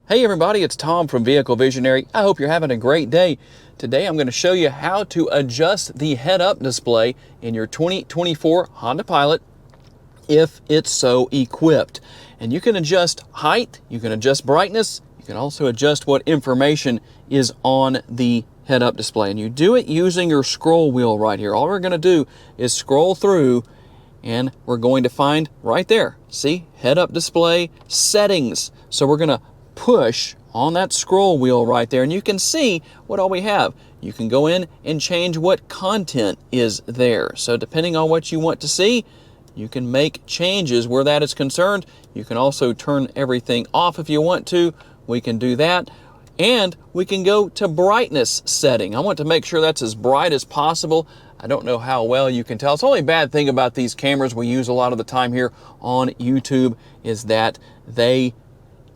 Hey everybody, it's Tom from Vehicle Visionary. I hope you're having a great day. Today I'm going to show you how to adjust the head-up display in your 2024 Honda Pilot if it's so equipped. And you can adjust height, you can adjust brightness, you can also adjust what information is on the head-up display. And you do it using your scroll wheel right here. All we're going to do is scroll through and we're going to find right there, see, head-up display settings. So we're going to push on that scroll wheel right there and you can see what all we have. You can go in and change what content is there. So depending on what you want to see, you can make changes where that is concerned. You can also turn everything off if you want to. We can do that. And we can go to brightness setting. I want to make sure that's as bright as possible. I don't know how well you can tell. It's the only bad thing about these cameras we use a lot of the time here on YouTube is that they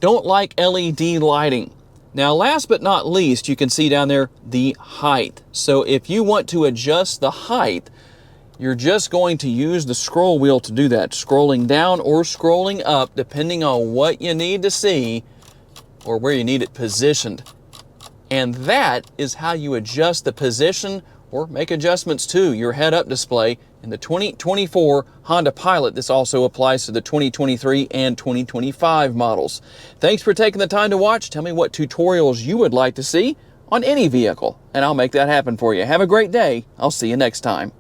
don't like LED lighting. Now, last but not least, you can see down there the height. So if you want to adjust the height, you're just going to use the scroll wheel to do that, scrolling down or scrolling up, depending on what you need to see or where you need it positioned. And that is how you adjust the position or make adjustments to your head-up display in the 2024 Honda Pilot. This also applies to the 2023 and 2025 models. Thanks for taking the time to watch. Tell me what tutorials you would like to see on any vehicle, and I'll make that happen for you. Have a great day. I'll see you next time.